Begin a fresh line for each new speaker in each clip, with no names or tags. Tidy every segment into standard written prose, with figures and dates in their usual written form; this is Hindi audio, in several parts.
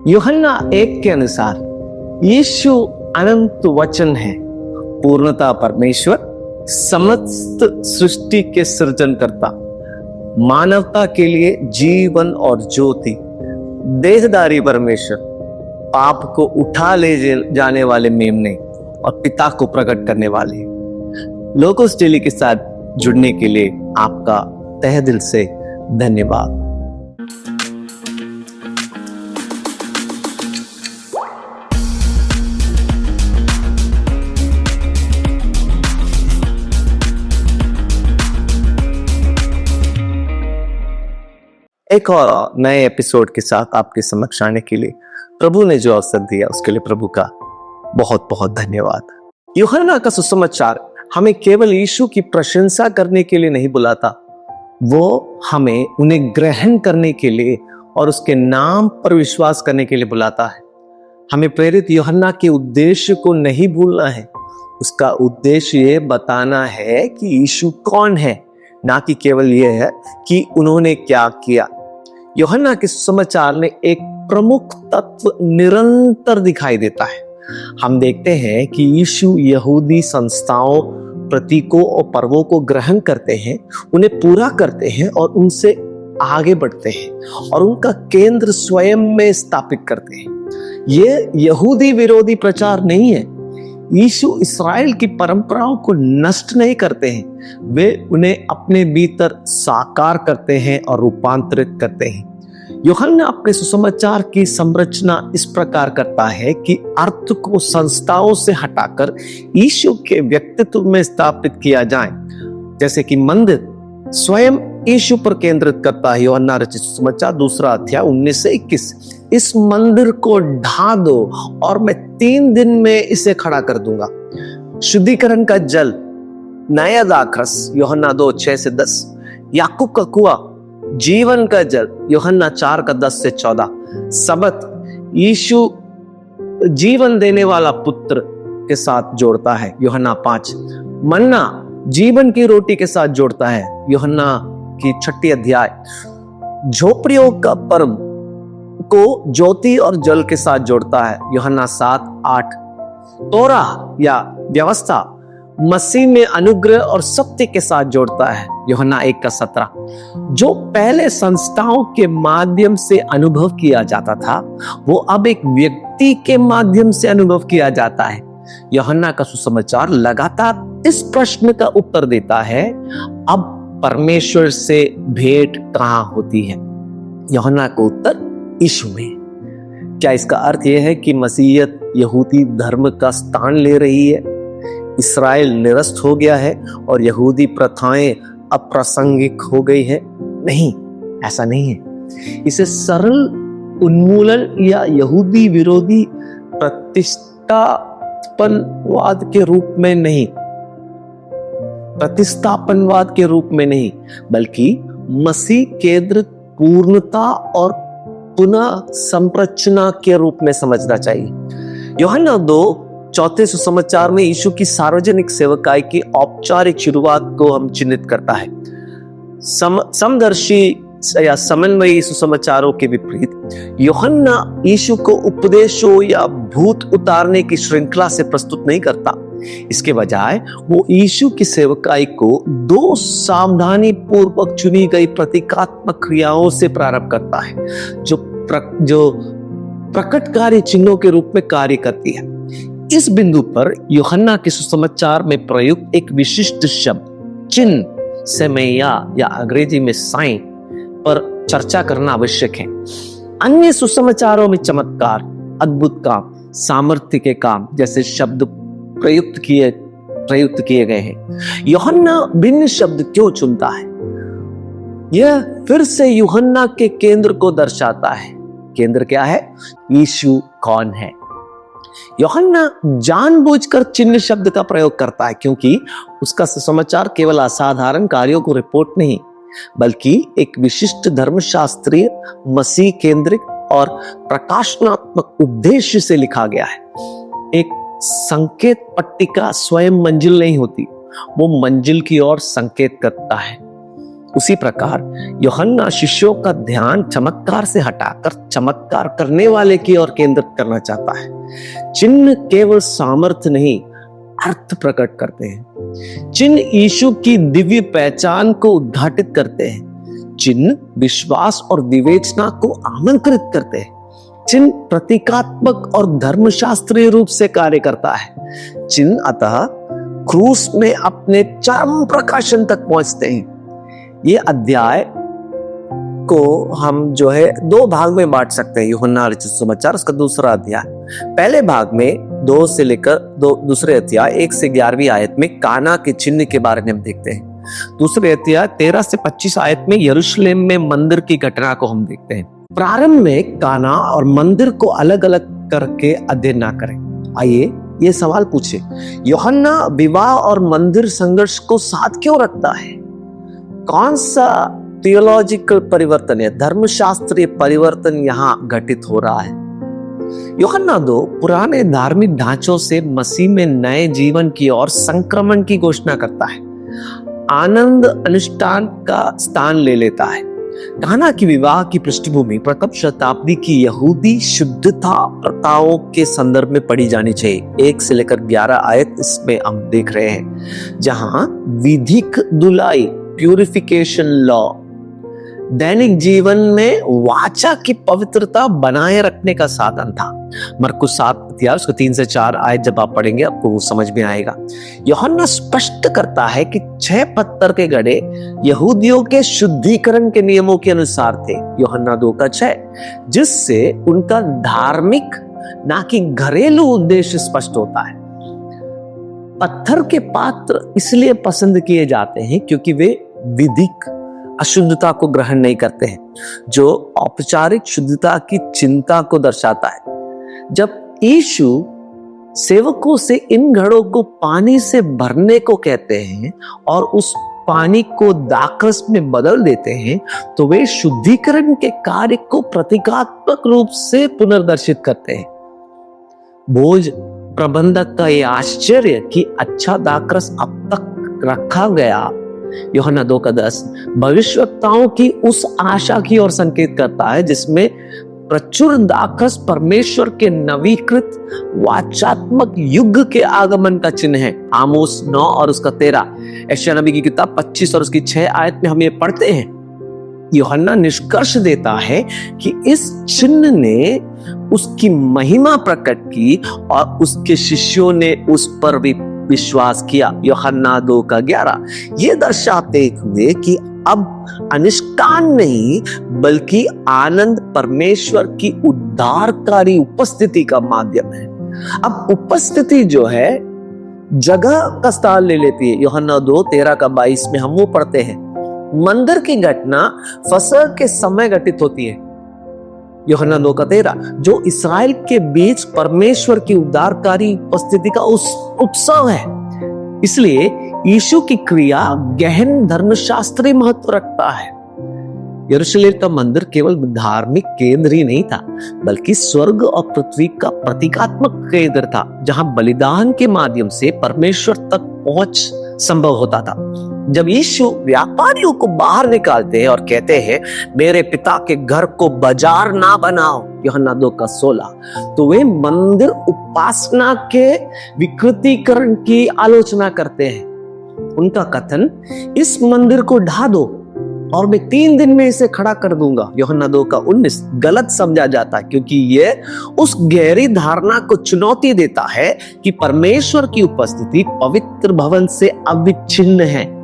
यूहन्ना 1 के अनुसार यीशु अनंत वचन है, पूर्णता परमेश्वर, समस्त सृष्टि के सृजनकर्ता, मानवता के लिए जीवन और ज्योति, देहधारी परमेश्वर, पाप को उठा ले जाने वाले मेमने और पिता को प्रकट करने वाले। लोगोस डेली के साथ जुड़ने के लिए आपका तहे दिल से धन्यवाद। एक और नए एपिसोड के साथ आपके समक्ष आने के लिए प्रभु ने जो अवसर दिया उसके लिए प्रभु का बहुत बहुत धन्यवाद। यूहन्ना का सुसमाचार हमें केवल यीशु की प्रशंसा करने के लिए नहीं बुलाता, वो हमें उन्हें ग्रहण करने के लिए और उसके नाम पर विश्वास करने के लिए बुलाता है। हमें प्रेरित यूहन्ना के उद्देश्य को नहीं भूलना है। उसका उद्देश्य ये बताना है कि यीशु कौन है, ना कि केवल यह है कि उन्होंने क्या किया। यूहन्ना के सुसमाचार में एक प्रमुख तत्व निरंतर दिखाई देता है। हम देखते हैं कि यीशु यहूदी संस्थाओं, प्रतीकों और पर्वों को ग्रहण करते हैं, उन्हें पूरा करते हैं और उनसे आगे बढ़ते हैं और उनका केंद्र स्वयं में स्थापित करते हैं। ये यहूदी विरोधी प्रचार नहीं है। यीशु इस्राएल की परंपराओं को नष्ट नहीं करते हैं, वे उन्हें अपने भीतर साकार करते हैं और रूपांतरित करते हैं। यूहन्ना अपने सुसमाचार की संरचना इस प्रकार करता है कि अर्थ को संस्थाओं से हटाकर यीशु के व्यक्तित्व में स्थापित किया जाए। जैसे कि मंदिर स्वयं यीशु पर केंद्रित करता है। यूहन्ना रचित सुसमाचार 2 अध्याय 19 से 21। इस मंदिर को ढा दो और मैं 3 दिन में इसे खड़ा कर दूंगा। शुद्धिकरण का जल, नया दाखरस, यूहन्ना 2 6 से 10। याकूब का कुआं, जीवन का जल, यूहन्ना 4 का 10 से 14। सबत, यीशु जीवन देने वाला पुत्र के साथ जोड़ता है, यूहन्ना 5। मन्ना जीवन की रोटी के साथ जोड़ता है, यूहन्ना की 6 अध्याय। झोपड़ियों का पर्व को ज्योति और जल के साथ जोड़ता है, यूहन्ना 7 8। तोरा या व्यवस्था मसीह में अनुग्रह और सत्य के साथ जोड़ता है, यूहन्ना 1 का 17। जो पहले संस्थाओं के माध्यम से अनुभव किया जाता था, वो अब एक व्यक्ति के माध्यम से अनुभव किया जाता है। यूहन्ना का सुसमाचार लगातार इस प्रश्न का उत्तर देता है, अब परमेश्वर से भेंट कहां होती है? यूहन्ना का उत्तर यीशु में। क्या इसका अर्थ यह है कि मसीहियत यहूदी धर्म का स्थान ले रही है? इस्राएल निरस्त हो गया है और यहूदी प्रथाएं अप्रासंगिक हो गई है? नहीं, ऐसा नहीं है। इसे सरल उन्मूलन या यहूदी विरोधी प्रतिष्ठापनवाद के रूप में नहीं, बल्कि मसीह केंद्रित पूर्णता और पुनः संरचना के रूप में समझना चाहिए। यूहन्ना 2 चौथे सुसमाचार में यीशु की सार्वजनिक सेवकाई की औपचारिक शुरुआत को हम चिन्हित करता है। समदर्शी या समन्वयी सुसमाचारों के विपरीत यूहन्ना यीशु को उपदेशों या भूत उतारने की श्रृंखला से प्रस्तुत नहीं करता। इसके बजाय वो यीशु की सेवकाई को 2 सावधानी पूर्वक चुनी गई प्रतीकात्मक क्रियाओं से प्रारंभ करता है, जो प्रकटकारी चिन्हों के रूप में कार्य करती है। इस बिंदु पर यूहन्ना के सुसमाचार में प्रयुक्त एक विशिष्ट शब्द चिन्ह, सेमैया या अंग्रेजी में साइन पर चर्चा करना आवश्यक है। अन्य सुसमाचारों में चमत्कार, अद्भुत काम, सामर्थ्य के काम जैसे शब्द प्रयुक्त किए गए हैं। यूहन्ना भिन्न शब्द क्यों चुनता है? यह फिर से यूहन्ना के केंद्र को दर्शाता है। केंद्र क्या है? यीशु कौन है? यूहन्ना जानबूझकर चिन्ह शब्द का प्रयोग करता है क्योंकि उसका सुसमाचार केवल असाधारण कार्यों को रिपोर्ट नहीं, बल्कि एक विशिष्ट धर्मशास्त्रीय, मसीह केंद्रित और प्रकाशनात्मक उद्देश्य से लिखा गया है। एक संकेत पट्टिका स्वयं मंजिल नहीं होती, वो मंजिल की ओर संकेत करता है। उसी प्रकार यूहन्ना शिष्यों का ध्यान चमत्कार से हटाकर चमत्कार करने वाले की ओर केंद्रित करना चाहता है। चिन्ह केवल सामर्थ्य नहीं, अर्थ प्रकट करते हैं। चिन्ह यीशु की दिव्य पहचान को उद्घाटित करते हैं। चिन्ह विश्वास और विवेचना को आमंत्रित करते हैं। चिन्ह प्रतीकात्मक और धर्मशास्त्रीय रूप से कार्य करता है। चिन्ह अतः क्रूस में अपने चरम प्रकाशन तक पहुंचते हैं। ये अध्याय को हम जो है दो भाग में बांट सकते हैं। यूहन्ना रचित सुसमाचार उसका दूसरा अध्याय, पहले भाग में 2 से लेकर दूसरे अध्याय 1 से 11वीं आयत में काना के चिन्ह के बारे में हम देखते हैं। दूसरे अध्याय 13 से 25 आयत में यरूशलेम में मंदिर की घटना को हम देखते हैं। प्रारंभ में काना और मंदिर को अलग अलग करके अध्ययन ना करें। आइए ये सवाल पूछे, यूहन्ना विवाह और मंदिर संघर्ष को साथ क्यों रखता है? कौन सा थियोलॉजिकल परिवर्तन है, धर्मशास्त्रीय परिवर्तन यहां घटित हो रहा है? यूहन्ना 2 पुराने धार्मिक ढांचों से मसीह में नए जीवन की ओर संक्रमण की घोषणा करता है। आनंद अनुष्ठान का स्थान ले लेता है। काना की विवाह की पृष्ठभूमि प्रथम शताब्दी की यहूदी शुद्धता प्रथाओं के संदर्भ में पढ़ी जानी चाहिए। 1 से लेकर 11 आयत इसमें हम देख रहे हैं, जहां विधिक धुलाई, प्यूरिफिकेशन लॉ, दैनिक जीवन में वाचा की पवित्रता बनाए रखने का साधन था। मरकुस 7 अध्याय उसको 3 से 4 आयत जब आप पढ़ेंगे आपको वो समझ में आएगा। यूहन्ना स्पष्ट करता है कि 6 पत्थर के घड़े यहूदियों के शुद्धिकरण के नियमों के अनुसार थे, यूहन्ना 2 का 6, जिससे उनका धार्मिक ना कि घरेलू उद्देश्य स्पष्ट होता है। पत्थर के पात्र इसलिए पसंद किए जाते हैं क्योंकि वे विधिक अशुद्धता को ग्रहण नहीं करते हैं, जो औपचारिक शुद्धता की चिंता को दर्शाता है। जब यीशु सेवकों से इन घड़ों को पानी से भरने को कहते हैं और उस पानी को दाखरस में बदल देते हैं, तो वे शुद्धिकरण के कार्य को प्रतीकात्मक रूप से पुनर्दर्शित करते हैं। भोज प्रबंधक का यह आश्चर्य कि अच्छा दाखरस अब तक रखा गया, यूहन्ना 2 का 10, भविष्यवक्ताओं की उस आशा की ओर संकेत करता है जिसमें प्रचुर दाखरस परमेश्वर के नवीकृत वाचात्मक युग के आगमन का चिन्ह है। आमोस 9 और उसका 13, यशायाह नबी की किताब 25 और उसकी 6 आयत में हम ये पढ़ते हैं। यूहन्ना निष्कर्ष देता है कि इस चिन्ह ने उसकी महिमा प्रकट की और उसके शिष्यों ने उस पर भी विश्वास किया। यूहन्ना 2 का 11 ये दर्शाते हुए कि अब अनुष्ठान नहीं बल्कि आनंद परमेश्वर की उद्धारकारी उपस्थिति का माध्यम है। अब उपस्थिति जो है जगह का स्थान ले लेती है। यूहन्ना 2 13 का 22 में हम वो पढ़ते हैं। मंदिर की घटना फसह के समय घटित होती है। यूहन्ना 2 का 13 जो इस्राएल के बीच परमेश्वर की उद्धारकारी उपस्थिति का उस उत्सव है। इसलिए यीशु की क्रिया गहन धर्मशास्त्रीय महत्व रखता है। यरूशलेम का मंदिर केवल धार्मिक केंद्र ही नहीं था, बल्कि स्वर्ग और पृथ्वी का प्रतीकात्मक केंद्र था, जहां बलिदान के माध्यम से परमेश्वर तक पहुंच संभव होता था। जब यीशु व्यापारियों को बाहर निकालते हैं और कहते हैं मेरे पिता के घर को बाजार ना बनाओ, यूहन्ना 2 का 16, तो वे मंदिर उपासना के विकृतीकरण की आलोचना करते हैं। उनका कथन, इस मंदिर को ढा दो और मैं 3 दिन में इसे खड़ा कर दूंगा, यूहन्ना 2 का 19, गलत समझा जाता क्योंकि यह उस गहरी धारणा को चुनौती देता है कि परमेश्वर की उपस्थिति पवित्र भवन से अविच्छिन्न है।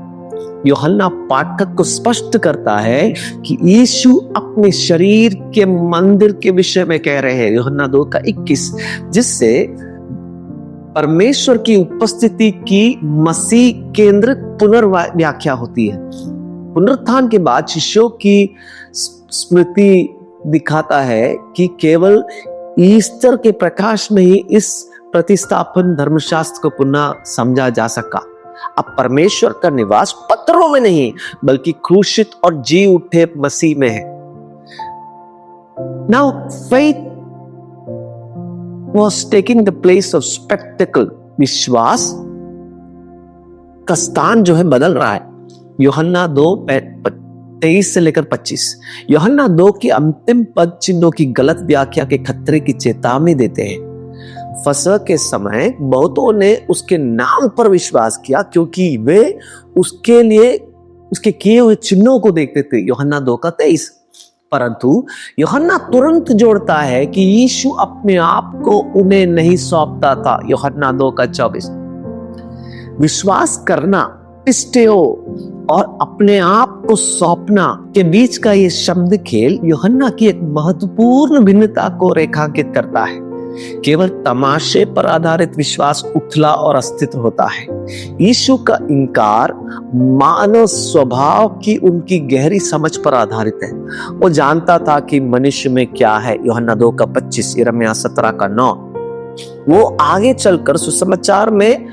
यूहन्ना पाठक को स्पष्ट करता है कि यीशु अपने शरीर के मंदिर के विषय में कह रहे हैं, यूहन्ना 2 का 21, जिससे परमेश्वर की उपस्थिति की मसीह केंद्रित पुनर्व्याख्या होती है। पुनरुत्थान के बाद शिष्यों की स्मृति दिखाता है कि केवल ईस्टर के प्रकाश में ही इस प्रतिस्थापन धर्मशास्त्र को पुनः समझा जा सका। अब परमेश्वर का निवास पत्थरों में नहीं बल्कि क्रूसित और जी उठे मसीह में है। Now faith was taking the place of spectacle. विश्वास का स्थान जो है बदल रहा है। यूहन्ना 2 23 से लेकर 25। यूहन्ना 2 की अंतिम पद चिन्हों की गलत व्याख्या के खतरे की चेतावनी देते हैं। फसह के समय बहुतों ने उसके नाम पर विश्वास किया क्योंकि वे उसके लिए उसके किए हुए चिन्हों को देखते थे। यूहन्ना 2 का 23। परंतु यूहन्ना तुरंत जोड़ता है कि यीशु अपने आप को उन्हें नहीं सौंपता था। यूहन्ना 2 का 24। विश्वास करना, पिस्टेओ, और अपने आप को सौंपना के बीच का ये शब्द खेल यूहन्ना की एक महत्वपूर्ण भिन्नता को रेखांकित करता है। केवल तमाशे पर आधारित विश्वास उथला और अस्तित्व होता है। यीशु का इनकार मानव स्वभाव की उनकी गहरी समझ पर आधारित है। वो जानता था कि मनुष्य में क्या है। यूहन्ना 2 का 25, यिर्मयाह 17 का 9। वो आगे चलकर सुसमाचार में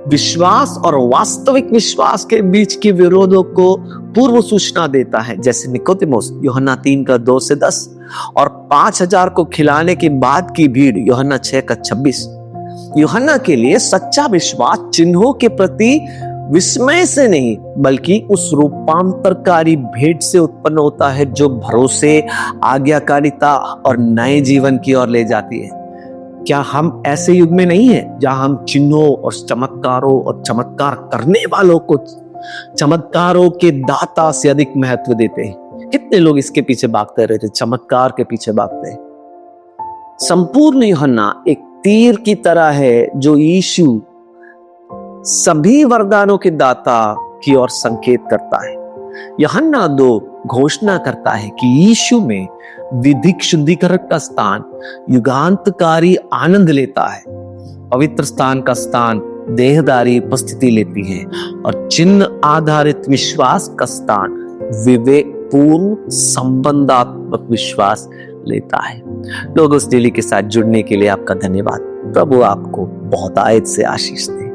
विश्वास और वास्तविक विश्वास के बीच के विरोधों को पूर्व सूचना देता है, जैसे निकोदेमुस, यूहन्ना 3 का 2 से 10, और 5000 को खिलाने के बाद की भीड़, यूहन्ना 6 का 26। यूहन्ना के लिए सच्चा विश्वास चिन्हों के प्रति विस्मय से नहीं बल्कि उस रूपांतरकारी भेंट से उत्पन्न होता है जो भरोसे, आज्ञाकारिता और नए जीवन की ओर ले जाती है। क्या हम ऐसे युग में नहीं हैं जहां हम चिन्हों और चमत्कारों और चमत्कार करने वालों को चमत्कारों के दाता से अधिक महत्व देते हैं? कितने लोग इसके पीछे भागते रहते, चमत्कार के पीछे भागते हैं। संपूर्ण यूहन्ना एक तीर की तरह है जो यीशु सभी वरदानों के दाता की ओर संकेत करता है। यूहन्ना 2 घोषणा करता है कि यीशु में विधिक शुद्धिकरण का स्थान युगांतकारी आनंद लेता है। पवित्र स्थान का स्थान देहदारी उपस्थिति लेती है और चिन्ह आधारित विश्वास का स्थान विवेकपूर्ण संबंधात्मक विश्वास लेता है। लोगोस डेली के साथ जुड़ने के लिए आपका धन्यवाद। प्रभु आपको बहुत आयत से आशीष दे।